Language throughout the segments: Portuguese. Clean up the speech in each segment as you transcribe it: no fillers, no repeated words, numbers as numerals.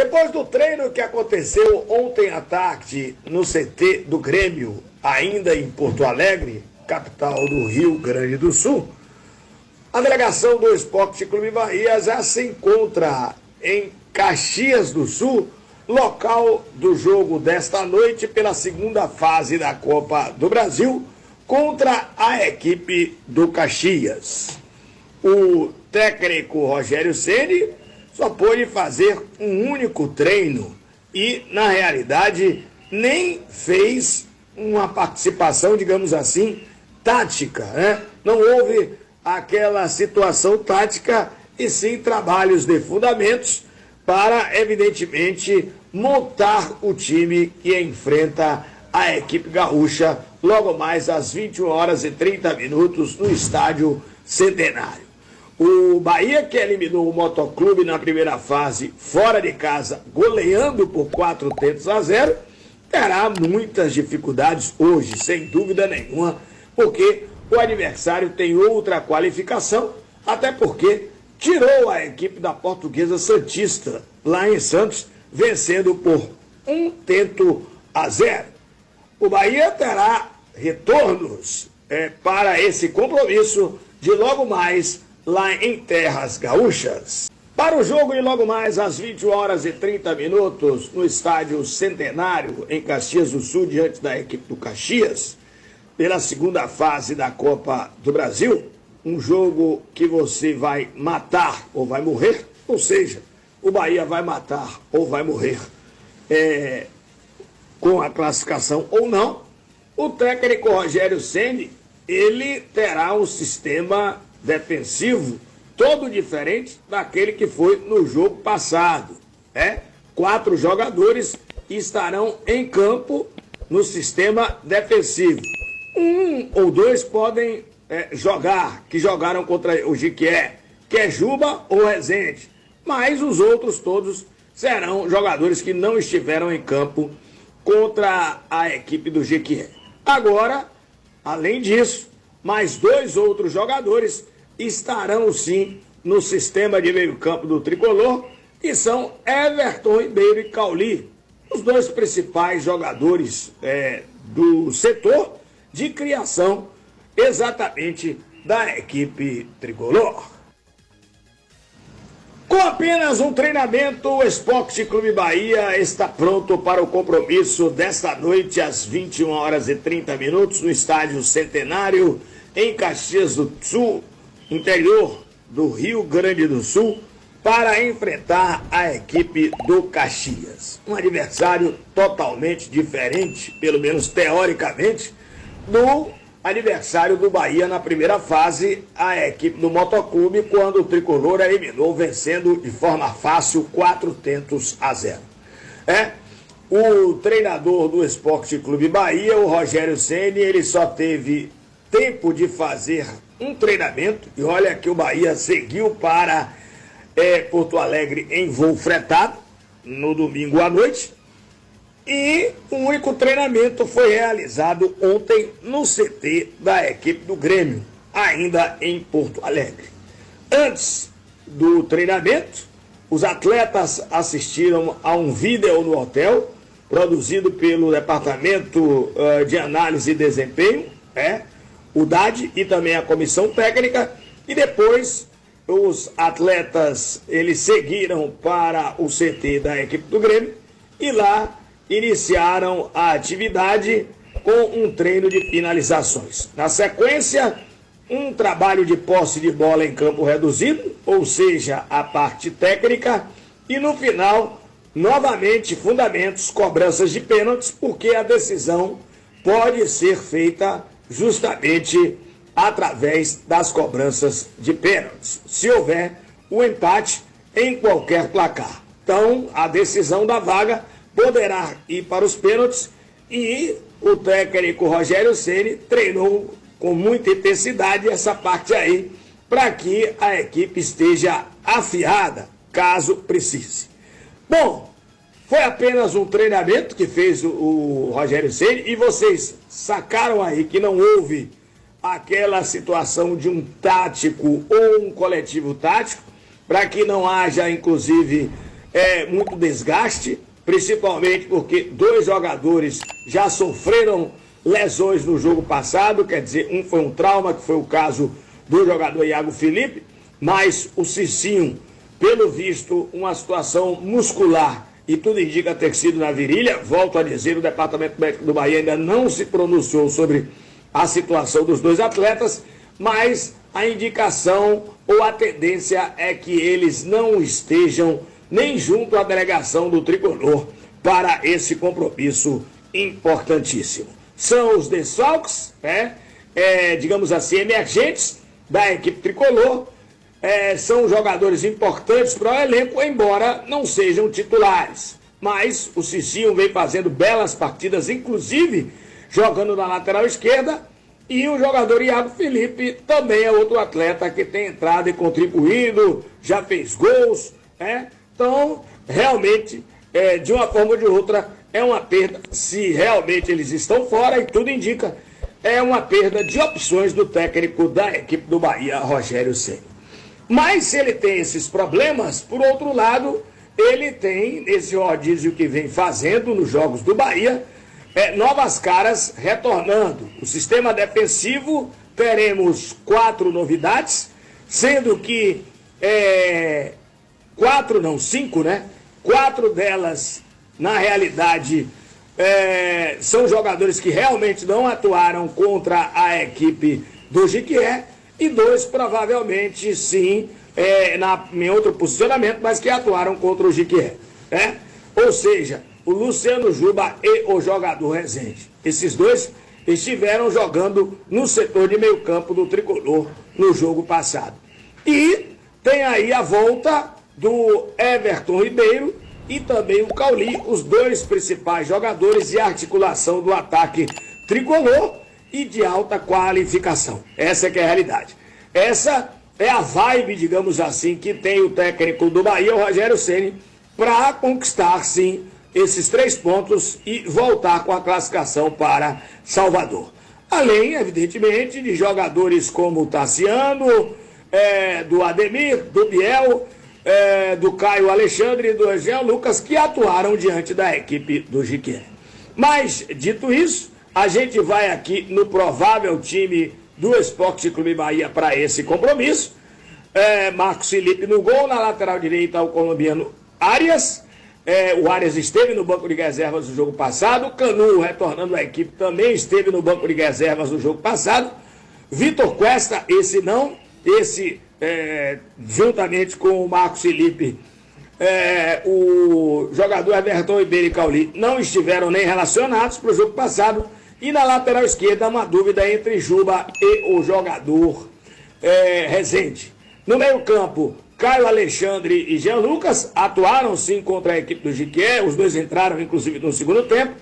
Depois do treino que aconteceu ontem à tarde no CT do Grêmio, ainda em Porto Alegre, capital do Rio Grande do Sul, a delegação do Esporte Clube Bahia já se encontra em Caxias do Sul, local do jogo desta noite pela segunda fase da Copa do Brasil contra a equipe do Caxias. O técnico Rogério Ceni só pôde fazer um único treino e, na realidade, nem fez uma participação, digamos assim, tática, né? Não houve aquela situação tática e sim trabalhos de fundamentos para, evidentemente, montar o time que enfrenta a equipe gaúcha logo mais às 21h30 no Estádio Centenário. O Bahia, que eliminou o Motoclube na primeira fase fora de casa, goleando por 4-0, terá muitas dificuldades hoje, sem dúvida nenhuma, porque o adversário tem outra qualificação, até porque tirou a equipe da Portuguesa Santista, lá em Santos, vencendo por 1-0. O Bahia terá retornos para esse compromisso de logo mais lá em Terras Gaúchas. Para o jogo de logo mais às 21h30 no Estádio Centenário, em Caxias do Sul, diante da equipe do Caxias, pela segunda fase da Copa do Brasil, um jogo que você vai matar ou vai morrer, ou seja, o Bahia vai matar ou vai morrer com a classificação ou não. O técnico Rogério Ceni, ele terá um sistema defensivo todo diferente daquele que foi no jogo passado. 4 jogadores estarão em campo no sistema defensivo. 1 ou 2 podem jogar, que jogaram contra o Jequié, que é Juba ou Rezende. Mas os outros todos serão jogadores que não estiveram em campo contra a equipe do Jequié. Agora, além disso, mais 2 outros jogadores estarão sim no sistema de meio-campo do Tricolor, que são Everton Ribeiro e Cauli, os 2 principais jogadores do setor de criação exatamente da equipe Tricolor. Com apenas um treinamento, o Esporte Clube Bahia está pronto para o compromisso desta noite às 21h30 no Estádio Centenário, em Caxias do Sul, interior do Rio Grande do Sul, para enfrentar a equipe do Caxias. Um adversário totalmente diferente, pelo menos teoricamente, do adversário do Bahia na primeira fase, a equipe do Motoclube, quando o Tricolor eliminou, vencendo de forma fácil 4-0. O treinador do Esporte Clube Bahia, o Rogério Ceni, ele só teve tempo de fazer um treinamento, e olha que o Bahia seguiu para Porto Alegre em voo fretado, no domingo à noite, e o único treinamento foi realizado ontem no CT da equipe do Grêmio, ainda em Porto Alegre. Antes do treinamento, os atletas assistiram a um vídeo no hotel, produzido pelo Departamento de Análise e Desempenho, o DAD, e também a comissão técnica, e depois os atletas eles seguiram para o CT da equipe do Grêmio e lá iniciaram a atividade com um treino de finalizações. Na sequência, um trabalho de posse de bola em campo reduzido, ou seja, a parte técnica, e no final, novamente, fundamentos, cobranças de pênaltis, porque a decisão pode ser feita justamente através das cobranças de pênaltis, se houver o empate em qualquer placar. Então, a decisão da vaga poderá ir para os pênaltis e o técnico Rogério Ceni treinou com muita intensidade essa parte aí para que a equipe esteja afiada, caso precise. Bom, foi apenas um treinamento que fez o Rogério Ceni e vocês sacaram aí que não houve aquela situação de um tático ou um coletivo tático, para que não haja, inclusive, muito desgaste, principalmente porque 2 jogadores já sofreram lesões no jogo passado, quer dizer, um foi um trauma, que foi o caso do jogador Iago Felipe, mas o Cicinho, pelo visto, uma situação muscular, e tudo indica ter sido na virilha. Volto a dizer, o Departamento Médico do Bahia ainda não se pronunciou sobre a situação dos 2 atletas, mas a indicação ou a tendência é que eles não estejam nem junto à delegação do Tricolor para esse compromisso importantíssimo. São os desfalques, digamos assim, emergentes da equipe Tricolor, são jogadores importantes para o elenco, embora não sejam titulares. Mas o Cicinho vem fazendo belas partidas, inclusive jogando na lateral esquerda, e o jogador Iago Felipe também é outro atleta que tem entrado e contribuído, já fez gols, Então, realmente, de uma forma ou de outra, é uma perda. Se realmente eles estão fora, e tudo indica, é uma perda de opções do técnico da equipe do Bahia, Rogério Ceni. Mas se ele tem esses problemas, por outro lado, ele tem esse rodízio que vem fazendo nos jogos do Bahia, novas caras retornando. O sistema defensivo, teremos 4 novidades, sendo que 5, né? 4 delas, na realidade, são jogadores que realmente não atuaram contra a equipe do Jequié, e 2 provavelmente sim, em outro posicionamento, mas que atuaram contra o Jequié. Ou seja, o Luciano Juba e o jogador Rezende. Esses 2 estiveram jogando no setor de meio campo do Tricolor no jogo passado. E tem aí a volta do Everton Ribeiro e também o Cauli, os 2 principais jogadores de articulação do ataque tricolor e de alta qualificação. Essa que é a realidade. Essa é a vibe, digamos assim, que tem o técnico do Bahia, o Rogério Ceni, para conquistar, sim, esses 3 pontos e voltar com a classificação para Salvador. Além, evidentemente, de jogadores como o Tassiano, do Ademir, do Biel, do Caio Alexandre e do Jean Lucas, que atuaram diante da equipe do Jequié. Mas, dito isso, a gente vai aqui no provável time do Esporte Clube Bahia para esse compromisso. Marcos Felipe no gol, na lateral direita o colombiano Arias. O Arias esteve no banco de reservas no jogo passado. Canu, retornando à equipe, também esteve no banco de reservas no jogo passado. Vitor Cuesta, esse não, juntamente com o Marcos Felipe, o jogador Everton Ribeiro e Cauli não estiveram nem relacionados para o jogo passado. E na lateral esquerda, uma dúvida entre Juba e o jogador Rezende. No meio campo, Caio Alexandre e Jean Lucas atuaram sim contra a equipe do Jequié. Os 2 entraram inclusive no segundo tempo.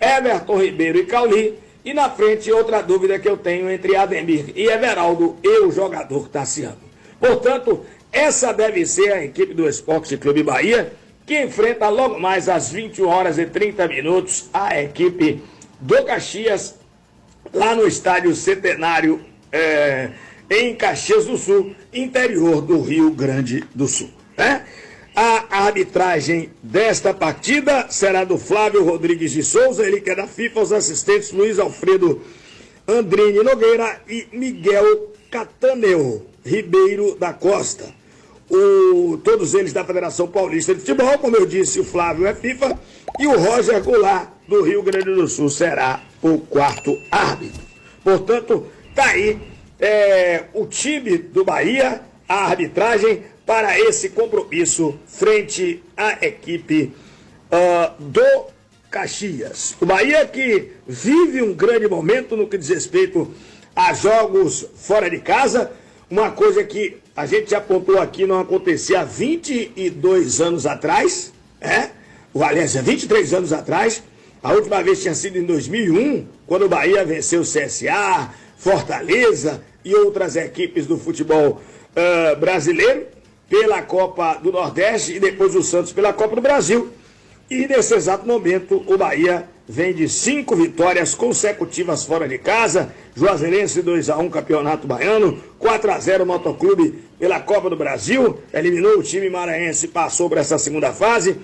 Everton Ribeiro e Cauli. E na frente, outra dúvida que eu tenho entre Ademir e Everaldo e o jogador Tassiano. Portanto, essa deve ser a equipe do Esporte Clube Bahia, que enfrenta logo mais às 21h30 a equipe do Caxias, lá no Estádio Centenário, em Caxias do Sul, interior do Rio Grande do Sul. A arbitragem desta partida será do Flávio Rodrigues de Souza, ele que é da FIFA, os assistentes Luiz Alfredo Andrini Nogueira e Miguel Cataneu Ribeiro da Costa. Todos eles da Federação Paulista de Futebol, como eu disse, o Flávio é FIFA, e o Roger Goulart, do Rio Grande do Sul, será o 4º árbitro. Portanto, tá aí o time do Bahia, a arbitragem para esse compromisso frente à equipe do Caxias. O Bahia que vive um grande momento no que diz respeito a jogos fora de casa, uma coisa que a gente já apontou aqui não acontecia há 22 anos atrás, aliás, 23 anos atrás. A última vez tinha sido em 2001, quando o Bahia venceu o CSA, Fortaleza e outras equipes do futebol brasileiro pela Copa do Nordeste e depois o Santos pela Copa do Brasil. E nesse exato momento o Bahia vem de 5 vitórias consecutivas fora de casa. Juazeirense 2-1 Campeonato Baiano, 4-0 Motoclube pela Copa do Brasil, eliminou o time maranhense e passou para essa segunda fase.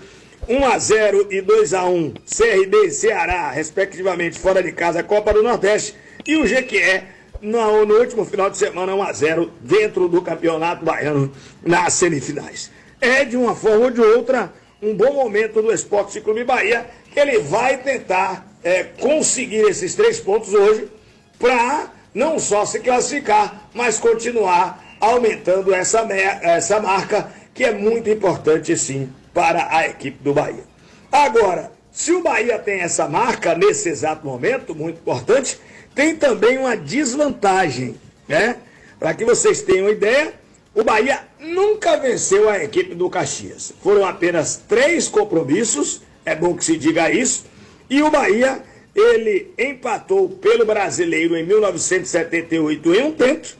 1-0 e 2-1, CRB e Ceará, respectivamente, fora de casa, Copa do Nordeste. E o Jequié, no último final de semana, 1-0, dentro do Campeonato Baiano, nas semifinais. É, de uma forma ou de outra, um bom momento do Esporte Clube Bahia, que ele vai tentar conseguir esses 3 pontos hoje, para não só se classificar, mas continuar aumentando essa marca, que é muito importante, sim, para a equipe do Bahia. Agora, se o Bahia tem essa marca, nesse exato momento, muito importante, tem também uma desvantagem, né? Para que vocês tenham ideia, o Bahia nunca venceu a equipe do Caxias. Foram apenas 3 compromissos, é bom que se diga isso, e o Bahia, ele empatou pelo Brasileiro em 1978 em um tento.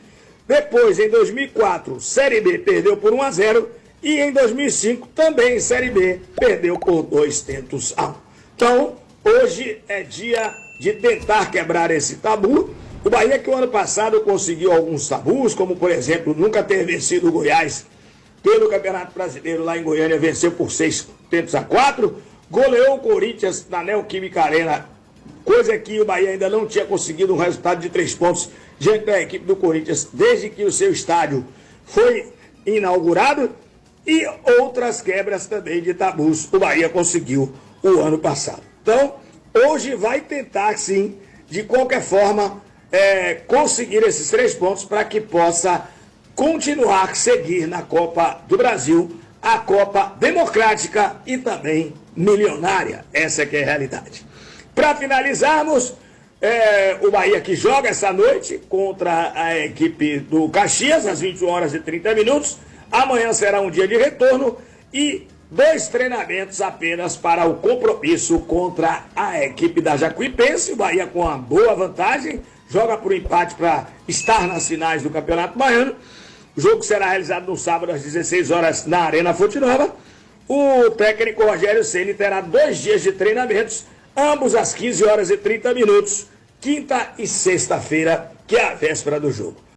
Depois, em 2004, Série B perdeu por 1-0. E em 2005, também Série B perdeu por 2-1. Então, hoje é dia de tentar quebrar esse tabu. O Bahia, que o ano passado conseguiu alguns tabus, como, por exemplo, nunca ter vencido o Goiás pelo Campeonato Brasileiro lá em Goiânia, venceu por 6-4. Goleou o Corinthians na Neoquímica Arena, coisa que o Bahia ainda não tinha conseguido um resultado de 3 pontos diante da equipe do Corinthians, desde que o seu estádio foi inaugurado. E outras quebras também de tabus o Bahia conseguiu o ano passado. Então, hoje vai tentar, sim, de qualquer forma, conseguir esses 3 pontos para que possa continuar a seguir na Copa do Brasil, a Copa democrática e também milionária. Essa é que é a realidade. Para finalizarmos, o Bahia que joga essa noite contra a equipe do Caxias, às 21h30. Amanhã será um dia de retorno e 2 treinamentos apenas para o compromisso contra a equipe da Jacuipense. O Bahia com uma boa vantagem, joga por empate para estar nas finais do Campeonato Baiano. O jogo será realizado no sábado às 16 horas na Arena Fonte Nova. O técnico Rogério Ceni terá 2 dias de treinamentos, ambos às 15h30, quinta e sexta-feira, que é a véspera do jogo.